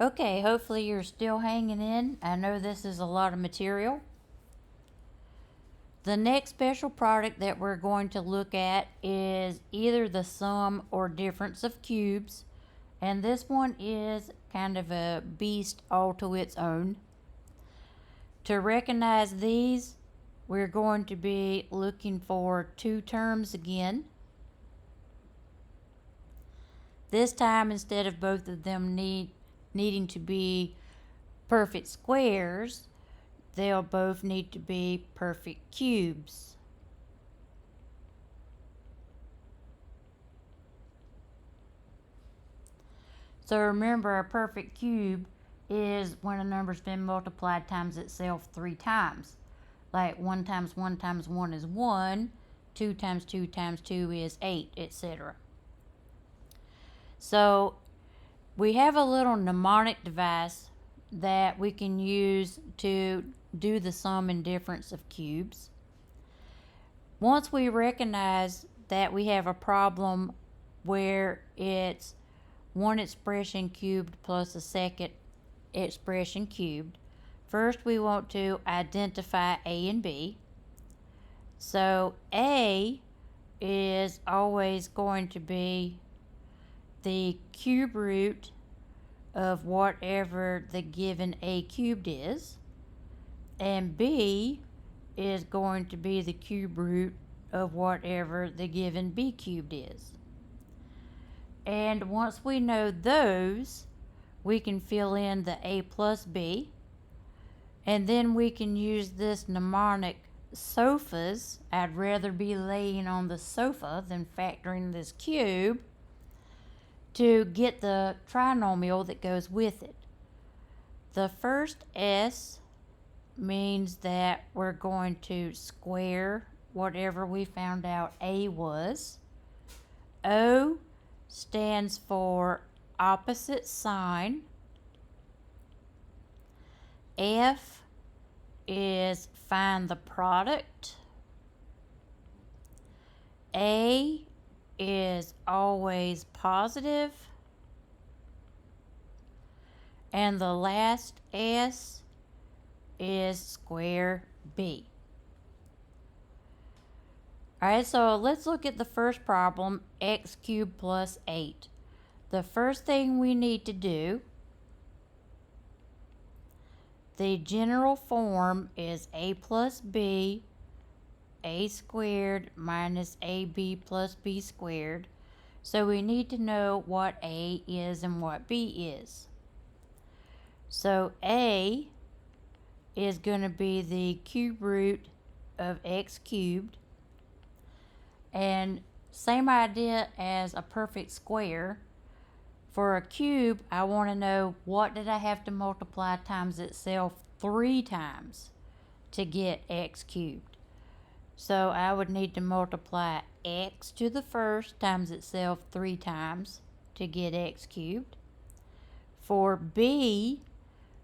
Okay, hopefully you're still hanging in. I know this is a lot of material. The next special product that we're going to look at is either the sum or difference of cubes. And this one is kind of a beast all to its own. To recognize these, we're going to be looking for two terms again. This time, instead of both of them needing to be perfect squares, they'll both need to be perfect cubes. So remember, a perfect cube is when a number's been multiplied times itself 3 times. Like 1 times 1 times 1 is 1, 2 times 2 times 2 is 8, etc. So we have a little mnemonic device that we can use to do the sum and difference of cubes. Once we recognize that we have a problem where it's one expression cubed plus a second expression cubed, first we want to identify A and B. So A is always going to be the cube root of whatever the given A cubed is, and B is going to be the cube root of whatever the given B cubed is. And once we know those, we can fill in the A plus B, and then we can use this mnemonic sofas. I'd rather be laying on the sofa than factoring this cube, to get the trinomial that goes with it. The first S means that we're going to square whatever we found out A was. O stands for opposite sign. F is find the product. A is always positive. And the last S is square B. Alright, so let's look at the first problem, x cubed plus 8. The first thing we need to do, the general form is a plus b, a squared minus ab plus b squared. So we need to know what a is and what b is. So a is going to be the cube root of x cubed. And same idea as a perfect square. For a cube, I want to know what did I have to multiply times itself 3 times to get x cubed. So I would need to multiply x to the first times itself 3 times to get x cubed. For b,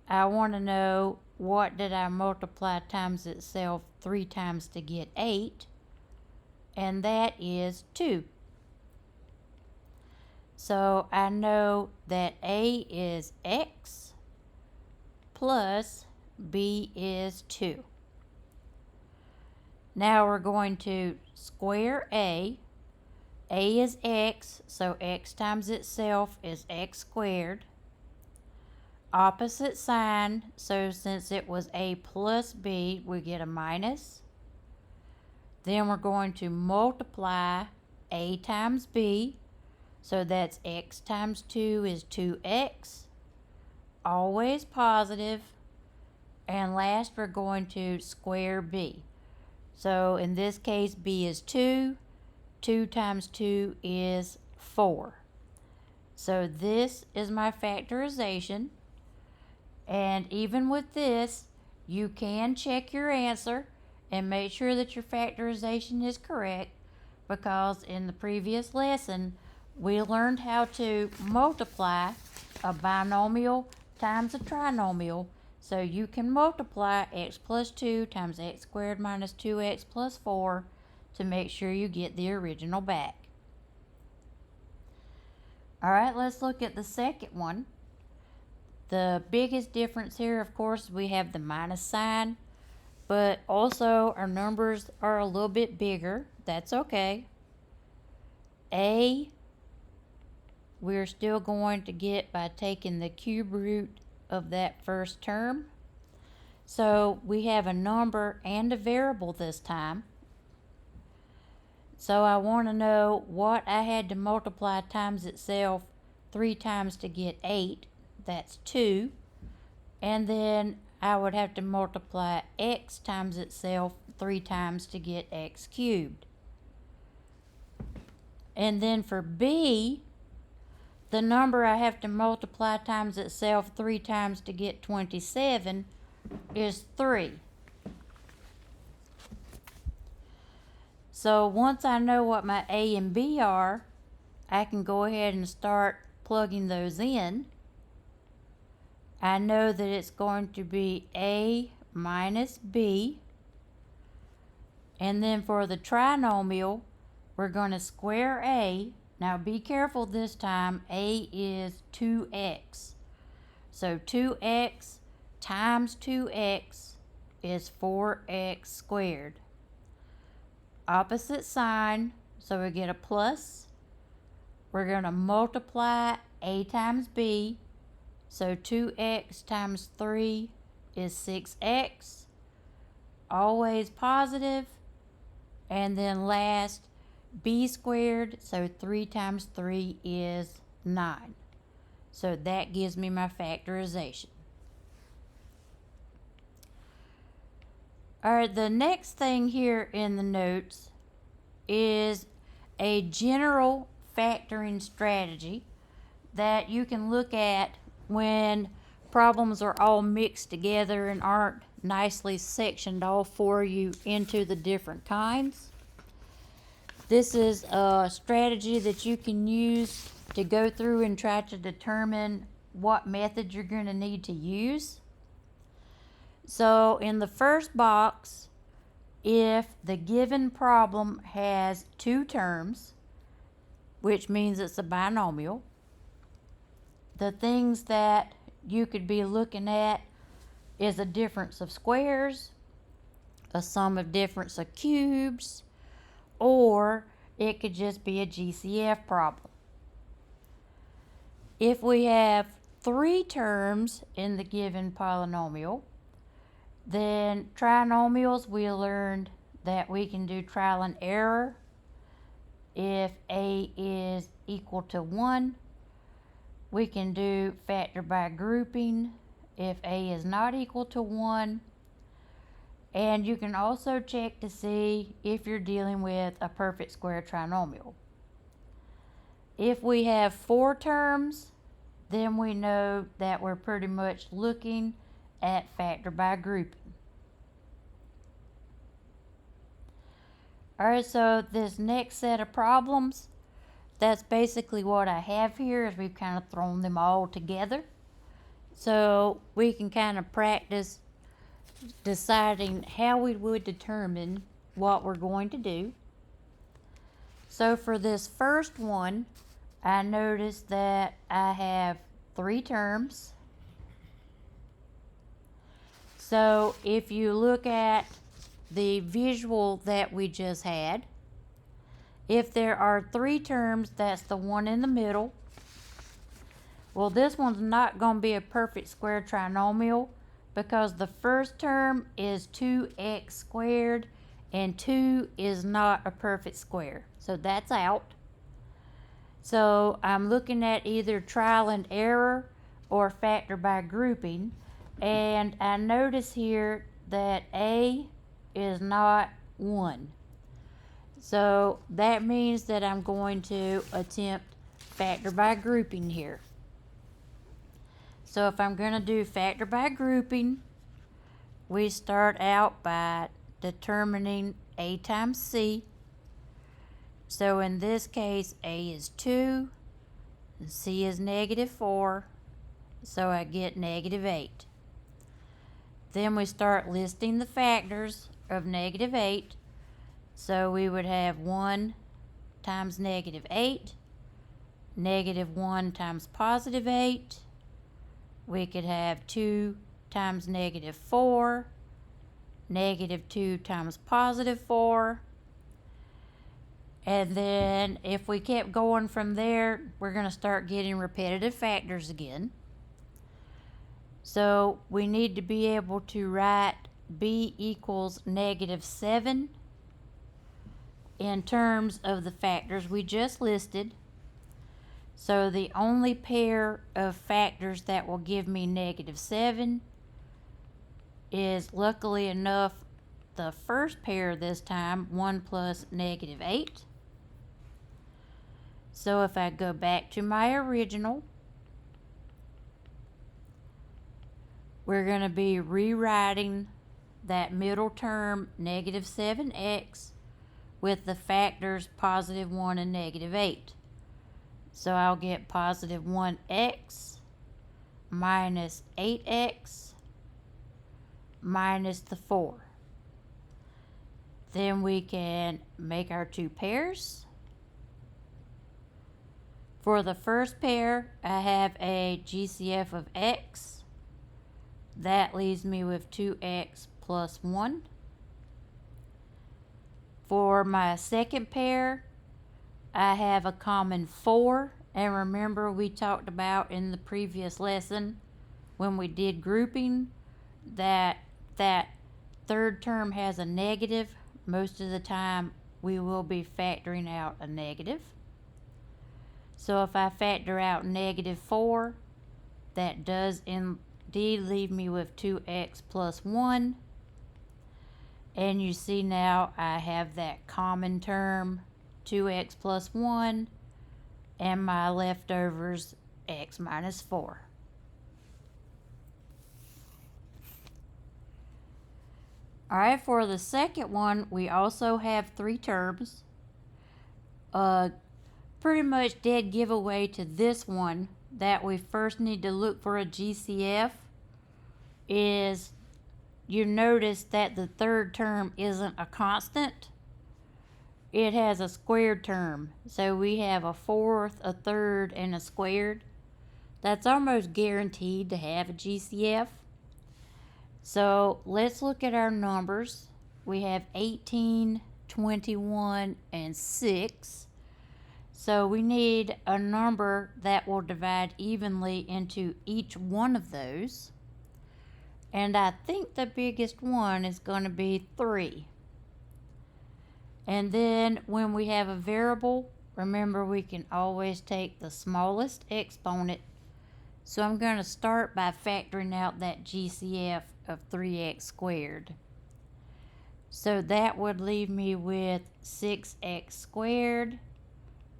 I want to know what did I multiply times itself 3 times to get 8, and that is 2. So I know that a is x plus b is 2. Now we're going to square a. A is x, so x times itself is x squared. Opposite sign, so since it was a plus b, we get a minus. Then we're going to multiply a times b, so that's x times 2 is 2x, always positive. And last, we're going to square b. So in this case, b is 2. 2 times 2 is 4. So this is my factorization. And even with this, you can check your answer and make sure that your factorization is correct, because in the previous lesson, we learned how to multiply a binomial times a trinomial. So you can multiply x plus 2 times x squared minus 2x plus 4 to make sure you get the original back. All right, let's look at the second one. The biggest difference here, of course, we have the minus sign, but also our numbers are a little bit bigger. That's okay. A, we're still going to get by taking the cube root of that first term. So we have a number and a variable this time. So I want to know what I had to multiply times itself 3 times to get 8. That's 2. And then I would have to multiply x times itself 3 times to get x cubed. And then for b, the number I have to multiply times itself 3 times to get 27 is 3. So once I know what my a and b are, I can go ahead and start plugging those in. I know that it's going to be a minus b. And then for the trinomial, we're going to square a. Now be careful this time, a is 2x. So 2x times 2x is 4x squared. Opposite sign, so we get a plus. We're going to multiply a times b. So 2x times 3 is 6x. Always positive. And then last, b squared, so 3 times 3 is 9. So that gives me my factorization. Alright, the next thing here in the notes is a general factoring strategy that you can look at when problems are all mixed together and aren't nicely sectioned off for you into the different kinds. This is a strategy that you can use to go through and try to determine what method you're going to need to use. So in the first box, if the given problem has 2 terms, which means it's a binomial, the things that you could be looking at is a difference of squares, a sum of difference of cubes, or it could just be a GCF problem. If we have 3 terms in the given polynomial, then trinomials, we learned that we can do trial and error. If a is equal to 1, we can do factor by grouping if a is not equal to 1. And you can also check to see if you're dealing with a perfect square trinomial. If we have 4 terms, then we know that we're pretty much looking at factor by grouping. Alright, so this next set of problems, that's basically what I have here, is we've kind of thrown them all together. So we can kind of practice deciding how we would determine what we're going to do. So for this first one, I noticed that I have 3 terms. So if you look at the visual that we just had, if there are 3 terms, that's the one in the middle. Well, this one's not going to be a perfect square trinomial because the first term is 2x squared and 2 is not a perfect square. So that's out. So I'm looking at either trial and error or factor by grouping. And I notice here that a is not 1. So that means that I'm going to attempt factor by grouping here. So if I'm going to do factor by grouping, we start out by determining a times c. So in this case, a is 2, and c is -4, so I get -8. Then we start listing the factors of -8. So we would have 1 times -8, -1 times +8, we could have 2 times negative 4, negative 2 times positive 4. And then if we kept going from there, we're going to start getting repetitive factors again. So we need to be able to write b equals negative 7 in terms of the factors we just listed. So the only pair of factors that will give me negative 7 is, luckily enough, the first pair this time, 1 plus negative 8. So if I go back to my original, we're going to be rewriting that middle term, negative 7x, with the factors positive 1 and negative 8. So I'll get positive 1x minus 8x minus the 4. Then we can make our two pairs. For the first pair, I have a GCF of x. That leaves me with 2x plus 1. For my second pair, I have a common 4. And remember, we talked about in the previous lesson when we did grouping that third term has a negative. Most of the time, we will be factoring out a negative. So if I factor out negative 4, that does indeed leave me with 2x plus 1. And you see now I have that common term, 2x plus 1, and my leftovers, x minus 4. Alright, for the second one, we also have 3 terms. Pretty much dead giveaway to this one that we first need to look for a GCF is, you notice that the third term isn't a constant. It has a squared term. So we have a fourth, a third, and a squared. That's almost guaranteed to have a GCF. So let's look at our numbers. We have 18, 21, and 6. So we need a number that will divide evenly into each one of those. And I think the biggest one is going to be 3. And then when we have a variable, remember we can always take the smallest exponent. So I'm going to start by factoring out that GCF of 3x squared. So that would leave me with 6x squared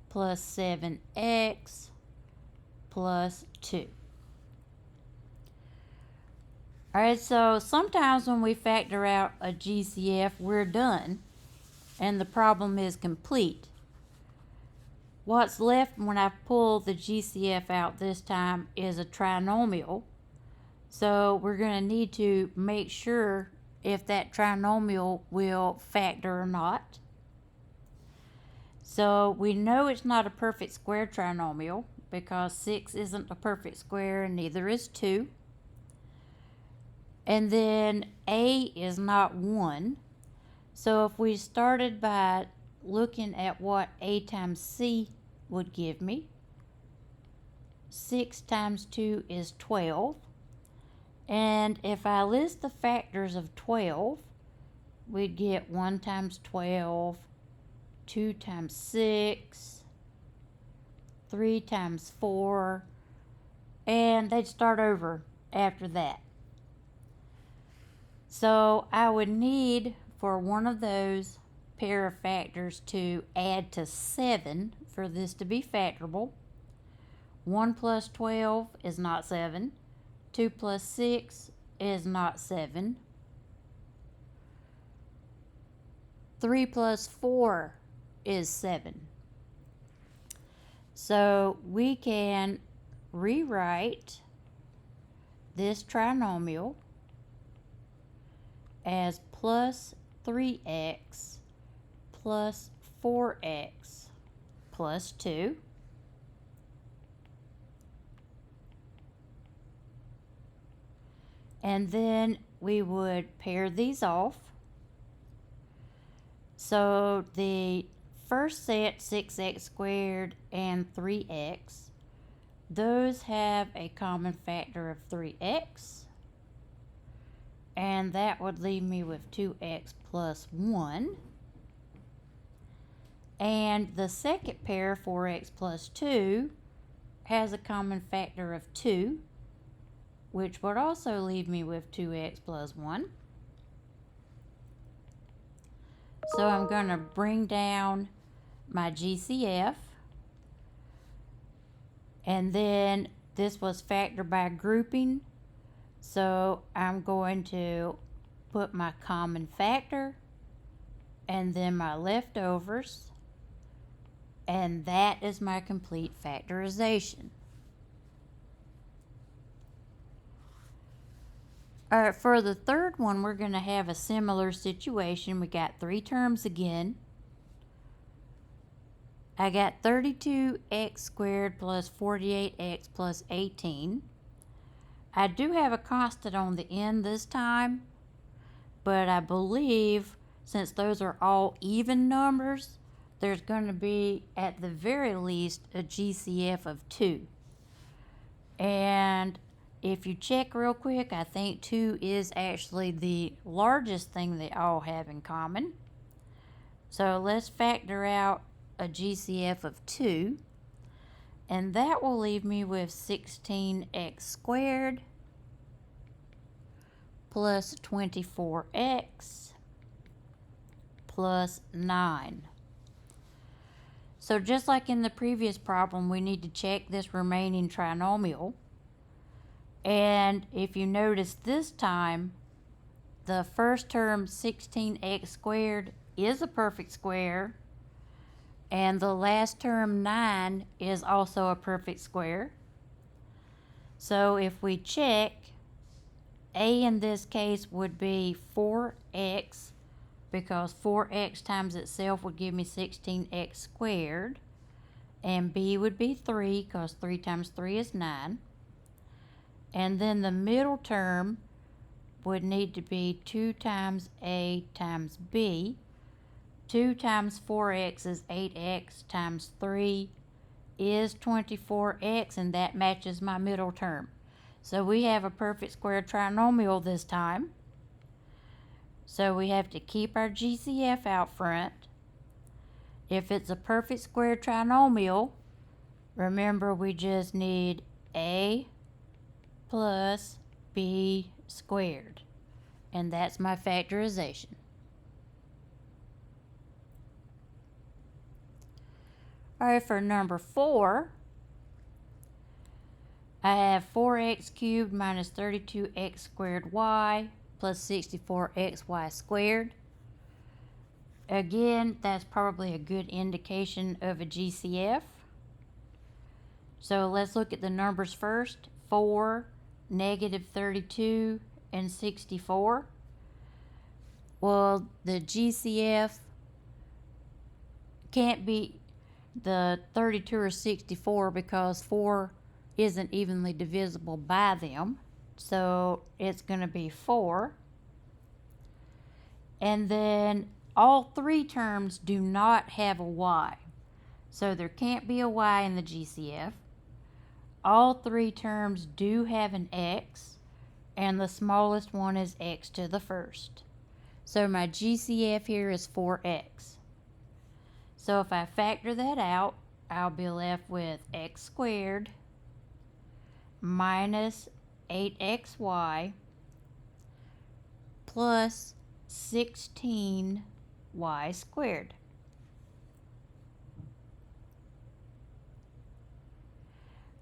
plus 7x plus 2. Alright, so sometimes when we factor out a GCF, we're done, and the problem is complete. What's left when I pull the GCF out this time is a trinomial. So we're going to need to make sure if that trinomial will factor or not. So we know it's not a perfect square trinomial because 6 isn't a perfect square and neither is 2. And then a is not 1. So if we started by looking at what a times c would give me, 6 times 2 is 12. And if I list the factors of 12, we'd get 1 times 12, 2 times 6, 3 times 4, and they'd start over after that. So I would need for one of those pair of factors to add to 7 for this to be factorable. 1 plus 12 is not 7. 2 plus 6 is not 7. 3 plus 4 is 7. So we can rewrite this trinomial as plus 3x plus 4x plus 2. And then we would pair these off. So the first set, 6x squared and 3x, those have a common factor of 3x. And that would leave me with 2x plus 1. And the second pair, 4x plus 2, has a common factor of 2, which would also leave me with 2x plus 1. So I'm going to bring down my GCF. And then this was factored by grouping. So I'm going to put my common factor and then my leftovers. And that is my complete factorization. All right, for the third one, we're going to have a similar situation. We got 3 terms again. I got 32x squared plus 48x plus 18. I do have a constant on the end this time, but I believe since those are all even numbers, there's going to be at the very least a GCF of 2. And if you check real quick, I think 2 is actually the largest thing they all have in common. So let's factor out a GCF of 2. And that will leave me with 16x squared plus 24x plus 9. So just like in the previous problem, we need to check this remaining trinomial. And if you notice this time, the first term, 16x squared, is a perfect square. And the last term, 9, is also a perfect square. So if we check, a in this case would be 4x, because 4x times itself would give me 16x squared. And b would be 3, because 3 times 3 is 9. And then the middle term would need to be 2 times a times b. 2 times 4x is 8x times 3 is 24x, and that matches my middle term. So we have a perfect square trinomial this time. So we have to keep our GCF out front. If it's a perfect square trinomial, remember we just need a plus b squared. And that's my factorization. All right, for number 4, I have 4x cubed minus 32x squared y plus 64xy squared. Again, that's probably a good indication of a GCF. So let's look at the numbers first. 4, negative 32, and 64. Well, the GCF can't be the 32 or 64 because 4 isn't evenly divisible by them. So it's going to be 4. And then all 3 terms do not have a y. So there can't be a y in the GCF. All 3 terms do have an x, and the smallest one is x to the first. So my GCF here is 4x. So if I factor that out, I'll be left with x squared minus 8xy plus 16y squared.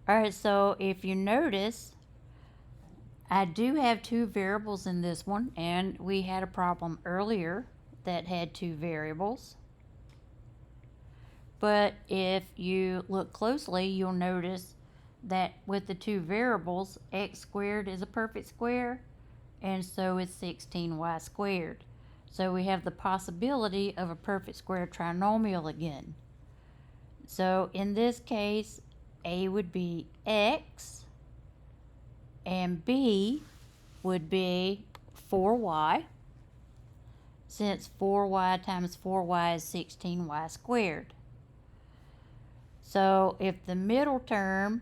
Alright, so if you notice, I do have 2 variables in this one, and we had a problem earlier that had 2 variables. But if you look closely, you'll notice that with the 2 variables, x squared is a perfect square, and so is 16y squared. So we have the possibility of a perfect square trinomial again. So in this case, a would be x, and b would be 4y, since 4y times 4y is 16y squared. So if the middle term,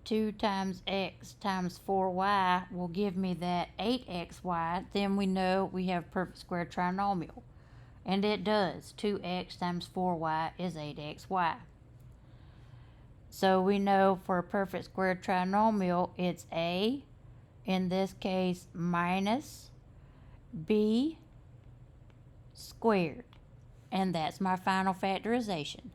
2 times x times 4y, will give me that 8xy, then we know we have a perfect square trinomial. And it does. 2x times 4y is 8xy. So we know for a perfect square trinomial, it's a, in this case, minus b squared. And that's my final factorization.